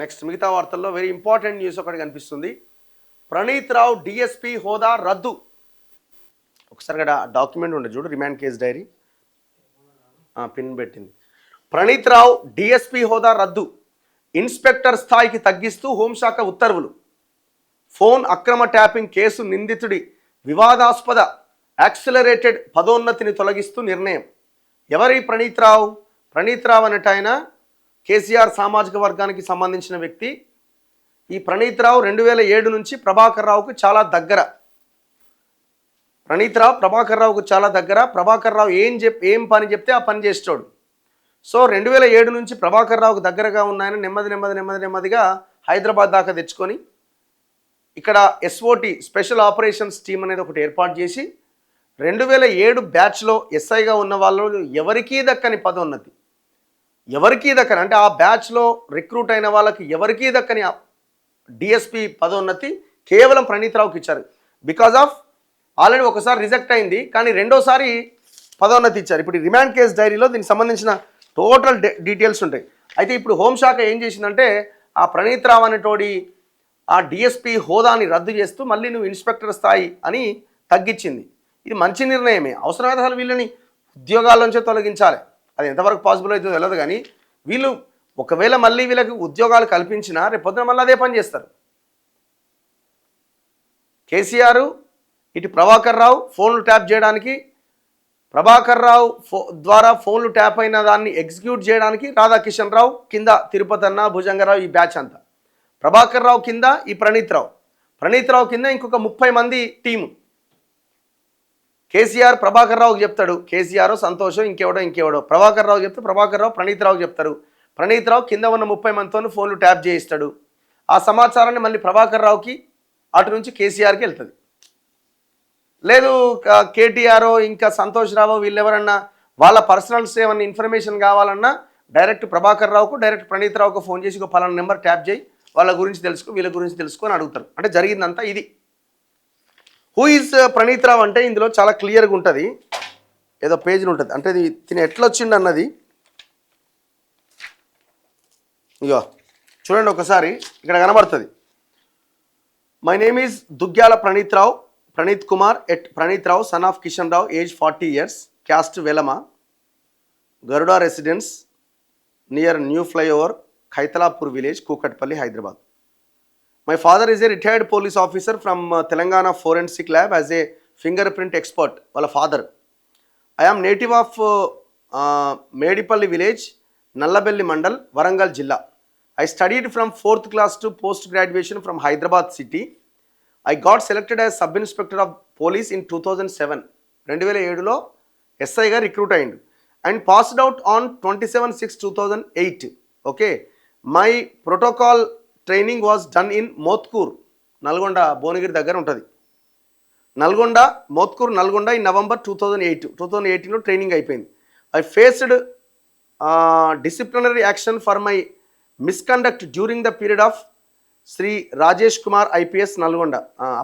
Next మిగతా వార్తల్లో very important news ఒకటి కనిపిస్తుంది. ప్రణీత్ రావు డిఎస్పీ హోదా రద్దు. ఒకసారి ఇక్కడ డాక్యుమెంట్ ఉండే చూడు, రిమాండ్ కేసు డైరీ పిన్ పెట్టింది. ప్రణీత్ రావు డిఎస్పీ హోదా రద్దు, ఇన్స్పెక్టర్ స్థాయికి తగ్గిస్తూ హోంశాఖ ఉత్తర్వులు. ఫోన్ అక్రమ ట్యాపింగ్ కేసు నిందితుడి వివాదాస్పద యాక్సిలరేటెడ్ పదోన్నతిని తొలగిస్తూ నిర్ణయం. ఎవరి ప్రణీత్ రావు? ప్రణీత్ రావు అనేట ఆయన కేసీఆర్ సామాజిక వర్గానికి సంబంధించిన వ్యక్తి. ఈ ప్రణీత్ రావు 2007 నుంచి ప్రభాకర్ రావుకు చాలా దగ్గర. ప్రణీత్ రావు ప్రభాకర్ రావుకు చాలా దగ్గర. ప్రభాకర్ రావు ఏం పని చెప్తే ఆ పని చేస్తాడు. సో 2007 నుంచి ప్రభాకర్ రావుకు దగ్గరగా ఉన్నాయని నెమ్మదిగా హైదరాబాద్ దాకా తెచ్చుకొని ఇక్కడ ఎస్ఓటి స్పెషల్ ఆపరేషన్స్ టీమ్ అనేది ఒకటి ఏర్పాటు చేసి 2007 బ్యాచ్లో ఎస్ఐగా ఉన్న వాళ్ళు ఎవరికీ దక్కని పదోన్నతి, ఎవరికీ దక్కని అంటే ఆ బ్యాచ్లో రిక్రూట్ అయిన వాళ్ళకి ఎవరికీ దక్కని డిఎస్పీ పదోన్నతి కేవలం ప్రణీత్ రావుకి ఇచ్చారు. బికాజ్ ఆఫ్ ఆల్రెడీ ఒకసారి రిజెక్ట్ అయింది, కానీ రెండోసారి పదోన్నతి ఇచ్చారు. ఇప్పుడు రిమాండ్ కేసు డైరీలో దీనికి సంబంధించిన టోటల్ డీటెయిల్స్ ఉంటాయి. అయితే ఇప్పుడు హోంశాఖ ఏం చేసిందంటే ఆ ప్రణీత్ రావు అనేటోడి ఆ డిఎస్పీ హోదాని రద్దు చేస్తూ మళ్ళీ నువ్వు ఇన్స్పెక్టర్ స్థాయి అని తగ్గించింది. ఇది మంచి నిర్ణయమే. అవసరమైతే అసలు వీళ్ళని ఉద్యోగాల నుంచే తొలగించాలి. అది ఎంతవరకు పాసిబుల్ అవుతుందో తెలియదు, కానీ వీళ్ళు ఒకవేళ మళ్ళీ వీళ్ళకి ఉద్యోగాలు కల్పించినా రేపొద్దున మళ్ళీ అదే పని చేస్తారు. కేసీఆర్ ఇటు ప్రభాకర్ రావు ఫోన్లు ట్యాప్ చేయడానికి, ప్రభాకర్ రావు ద్వారా ఫోన్లు ట్యాప్ అయిన దాన్ని ఎగ్జిక్యూట్ చేయడానికి రాధాకిషన్ రావు కింద తిరుపతి అన్న, భుజంగరావు, ఈ బ్యాచ్ అంతా. ప్రభాకర్ రావు కింద ఈ ప్రణీత్ రావు కింద ఇంకొక 30 మంది టీము. కేసీఆర్ ప్రభాకర్ రావుకి చెప్తాడు, కేసీఆర్ సంతోషం ఇంకెవడో ప్రభాకర్ రావు చెప్తే ప్రభాకర్ రావు ప్రణీత్ రావుకి చెప్తారు. ప్రణీత్ రావు కింద ఉన్న 30 మందితో ఫోన్లు ట్యాప్ చేయిస్తాడు. ఆ సమాచారాన్ని మళ్ళీ ప్రభాకర్ రావుకి అటు నుంచి కేసీఆర్కి వెళ్తుంది. లేదు కేటీఆర్ ఇంకా సంతోష్ రావు వీళ్ళెవరన్నా వాళ్ళ పర్సనల్స్ ఏమన్నా ఇన్ఫర్మేషన్ కావాలన్నా డైరెక్ట్ ప్రభాకర్ రావుకు, డైరెక్ట్ ప్రణీత్ రావుకు ఫోన్ చేసి ఒక పలానా నెంబర్ ట్యాప్ చేయి, వాళ్ళ గురించి తెలుసుకో, వీళ్ళ గురించి తెలుసుకొని అడుగుతారు. అంటే జరిగిందంతా ఇది. హూ ఈజ్ ప్రణీత్ రావు అంటే ఇందులో చాలా క్లియర్గా ఉంటుంది. ఏదో పేజీలు ఉంటుంది, అంటే ఇది తిని ఎట్లా వచ్చిండు అన్నది ఇగో చూడండి ఒకసారి, ఇక్కడ కనబడుతుంది. My name is Duggyala Praneeth Kumar at Praneeth Rao son of Kishan Rao, age 40 years, caste Velama, Garuda residence near new flyover, Khaitalapur village, Kukatpally, Hyderabad. My father is a retired police officer from Telangana Forensic Lab as a fingerprint expert. Wala father. I am native of Medipalli village, Nallabelli Mandal, Warangal Jilla. I studied from 4th class to post graduation from Hyderabad city. I got selected as sub inspector of police in 2007. 2007లో ఎస్ఐగా recruit అయ్యిండు and passed out on 27/6/2008. Okay. My protocol training was done in Mothkur, Nalgonda, Bhuvanagiri దగ్గర ఉంటుంది. Nalgonda in November 2018లో training అయిపోయింది. I faced disciplinary action for my misconduct during the period of Shri Rajesh Kumar IPS Nalgonda.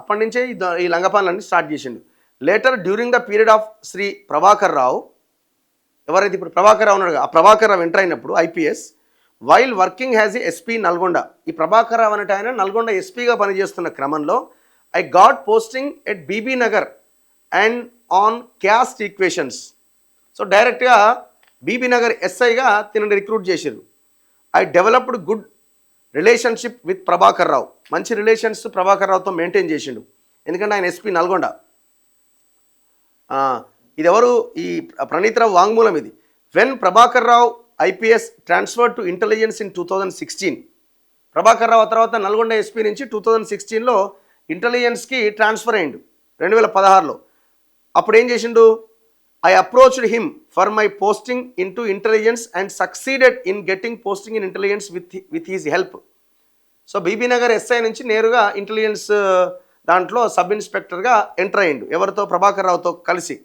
అప్పటి నుంచే ఈ లంగపాలన్నీ స్టార్ట్ చేసిండు. Later during the period of Shri Prabhakar Rao, ఎవరైతే ఇప్పుడు ప్రభాకర్ రావు ఉన్నాడు, ఆ ప్రభాకర్ రావు ఎంటర్ అయినప్పుడు IPS, while working has a SP Nalgonda. ఈ ప్రభాకర్ రావు అనేట ఆయన నల్గొండ ఎస్పీగా పనిచేస్తున్న క్రమంలో I got posting at BB Nagar and on caste equations. So డైరెక్ట్గా బీబీ నగర్ ఎస్ఐగా తినని రిక్రూట్ చేశారు. I developed good relationship with Prabhakar Rao. మంచి రిలేషన్స్ ప్రభాకర్ రావుతో మెయింటైన్ చేసిండు, ఎందుకంటే ఆయన ఎస్పీ నల్గొండ. ఇది ఎవరు? ఈ ప్రణీత్ రావు వాంగ్మూలం ఇది. When Prabhakar Rao IPS transfer to intelligence in 2016. Prabhakar Rao తర్వాత నల్గొండ ఎస్పీ నుంచి 2016లో ఇంటెలిజెన్స్కి ట్రాన్స్ఫర్ అయ్యిండు 2016లో. అప్పుడు ఏం చేసిండు? I approached him for my posting in to intelligence and succeeded in getting posting in intelligence with his help. So BB Nagar SI నుంచి నేరుగా ఇంటెలిజెన్స్ దాంట్లో sub ఇన్స్పెక్టర్గా enter అయ్యిండు. ఎవరితో? ప్రభాకర్ రావుతో కలిసి.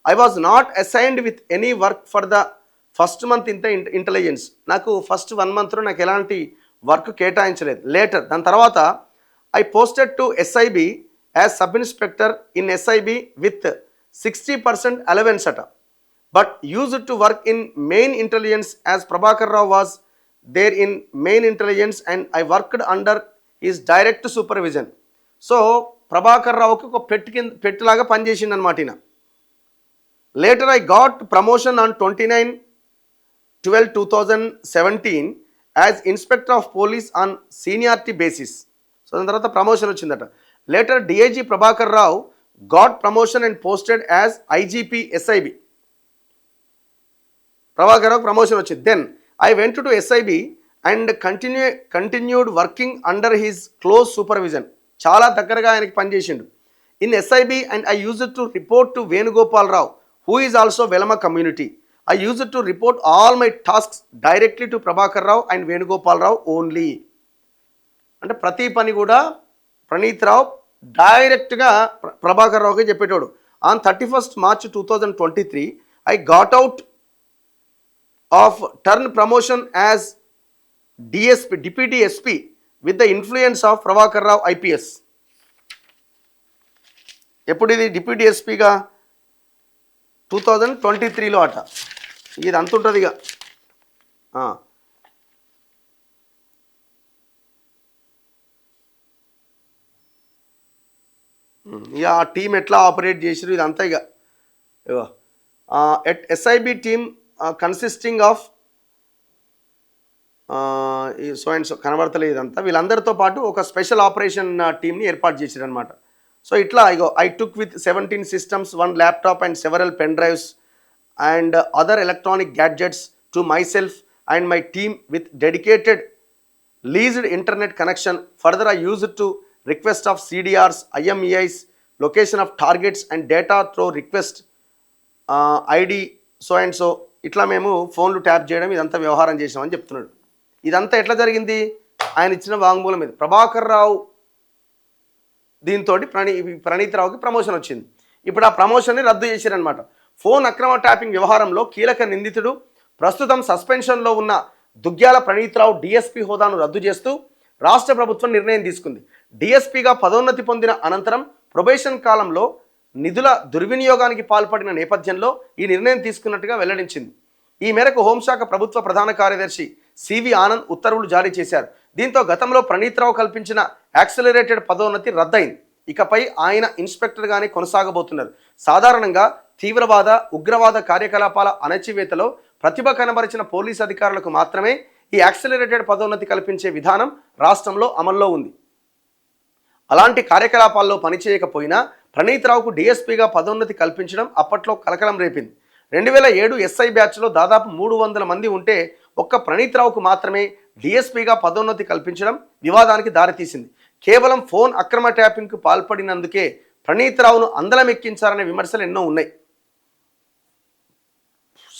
I was not assigned with any work for the first month intelligence. నాకు first 1 monthలో నాకు ఎలాంటి వర్క్ కేటాయించలేదు. లేటర్ దాని తర్వాత I posted to SIB as sub inspector in SIB with 60% allowance అట, but used to work in main intelligence as Prabhakar Rao was there in main intelligence and I worked under his direct supervision. So Prabhakar రావుకి ఒక పెట్టిలాగా పనిచేసిండు అనమాట ఈయన. Later I got promotion on 29/12/2017 as inspector of police on seniority basis. So దాని తర్వాత promotion వచ్చిందట. Later DIG Prabhakar Rao got promotion and posted as IGP SIB. Prabhakar Rao promotion వచ్చింది. Then I went to SIB and continued working under his close supervision. చాలా దగ్గరగా ఆయనకి పనిచేసిండు. In SIB and I use to report to Venugopal Rao who is also Velama community. I use to report all my tasks directly to Prabhakar Rao and Venugopal Rao only. అంటే ప్రతి పని కూడా ప్రణీత్ రావు డైరెక్ట్గా ప్రభాకర్ రావుకి చెప్పేటోడు. On 31st March 2023 I got out of turn promotion as DSP deputy SP with the influence of Prabhakar Rao IPS. ఎప్పుడు ఇది deputy ఎస్పీగా 2023లో అట. ఇది అంత ఉంటుంది ఇక. ఇక ఆ టీం ఎట్లా ఆపరేట్ చేసిరు ఇదంతా ఇక. At SIB team consisting of so and so కనబడతలేదు ఇదంతా. వీళ్ళందరితో పాటు ఒక స్పెషల్ ఆపరేషన్ టీమ్ని ఏర్పాటు చేశారు అనమాట. సో ఇట్లా ఇగో I took with 17 systems, 1 laptop and several pen drives and other electronic gadgets to myself and my team with dedicated leased internet connection. Further I use it to request of CDRs, IMEIs, location of targets and data through request ID so and so. ఇట్లా మేము ఫోన్లు tap చేయడం ఇదంతా వ్యవహారం చేసామని చెప్తున్నాడు. ఇదంతా ఎట్లా జరిగింది? ఆయన ఇచ్చిన వాంగ్మూలం మీద. ప్రభాకర్ రావు దీంతో ప్రణీత్ రావుకి ప్రమోషన్ వచ్చింది. ఇప్పుడు ఆ ప్రమోషన్ని రద్దు చేశారనమాట. ఫోన్ అక్రమ ట్యాపింగ్ వ్యవహారంలో కీలక నిందితుడు ప్రస్తుతం సస్పెన్షన్లో ఉన్న దుగ్గ్యాల ప్రణీత్ రావు డిఎస్పీ హోదాను రద్దు చేస్తూ రాష్ట్ర ప్రభుత్వం నిర్ణయం తీసుకుంది. డిఎస్పీగా పదోన్నతి పొందిన అనంతరం ప్రొబేషన్ కాలంలో నిధుల దుర్వినియోగానికి పాల్పడిన నేపథ్యంలో ఈ నిర్ణయం తీసుకున్నట్టుగా వెల్లడించింది. ఈ మేరకు హోంశాఖ ప్రభుత్వ ప్రధాన కార్యదర్శి సివి ఆనంద్ ఉత్తర్వులు జారీ చేశారు. దీంతో గతంలో ప్రణీత్ రావు కల్పించిన యాక్సిలరేటెడ్ పదోన్నతి రద్దయింది. ఇకపై ఆయన ఇన్స్పెక్టర్గానే కొనసాగబోతున్నారు. సాధారణంగా తీవ్రవాద ఉగ్రవాద కార్యకలాపాల అణచివేతలో ప్రతిభ కనబరిచిన పోలీసు అధికారులకు మాత్రమే ఈ యాక్సిలరేటెడ్ పదోన్నతి కల్పించే విధానం రాష్ట్రంలో అమల్లో ఉంది. అలాంటి కార్యకలాపాల్లో పనిచేయకపోయినా ప్రణీత్ రావుకు డిఎస్పీగా పదోన్నతి కల్పించడం అప్పట్లో కలకలం రేపింది. 2007 ఎస్ఐ బ్యాచ్లో దాదాపు 300 మంది ఉంటే ఒక్క ప్రణీత్ రావుకు మాత్రమే డిఎస్పీగా పదోన్నతి కల్పించడం వివాదానికి దారితీసింది. కేవలం ఫోన్ అక్రమ ట్యాపింగ్కు పాల్పడినందుకే ప్రణీత్ రావును అందలం ఎక్కించారనే విమర్శలు ఎన్నో ఉన్నాయి.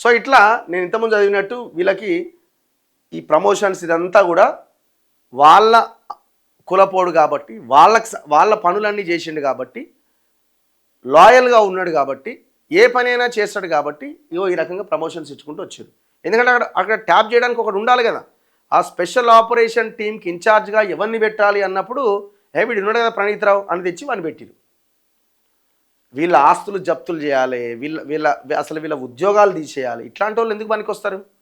సో ఇట్లా నేను ఇంతకుముందు చదివినట్టు వీళ్ళకి ఈ ప్రమోషన్స్ ఇదంతా కూడా వాళ్ళ కులపోడు కాబట్టి వాళ్ళ పనులన్నీ చేసిండు కాబట్టి లాయల్గా ఉన్నాడు కాబట్టి ఏ పనైనా చేస్తాడు కాబట్టి ఇగో ఈ రకంగా ప్రమోషన్స్ ఇచ్చుకుంటూ వచ్చారు. ఎందుకంటే అక్కడ ట్యాప్ చేయడానికి ఒకటి ఉండాలి కదా. ఆ స్పెషల్ ఆపరేషన్ టీంకి ఇన్ఛార్జ్గా ఎవరిని పెట్టాలి అన్నప్పుడు వీడు ఉన్నాడు కదా ప్రణీత్ రావు అని తెచ్చి వాడిని పెట్టిరు. వీళ్ళ ఆస్తులు జప్తులు చేయాలి, వీళ్ళ ఉద్యోగాలు తీసేయాలి. ఇట్లాంటి వాళ్ళు ఎందుకు పనికి వస్తారు?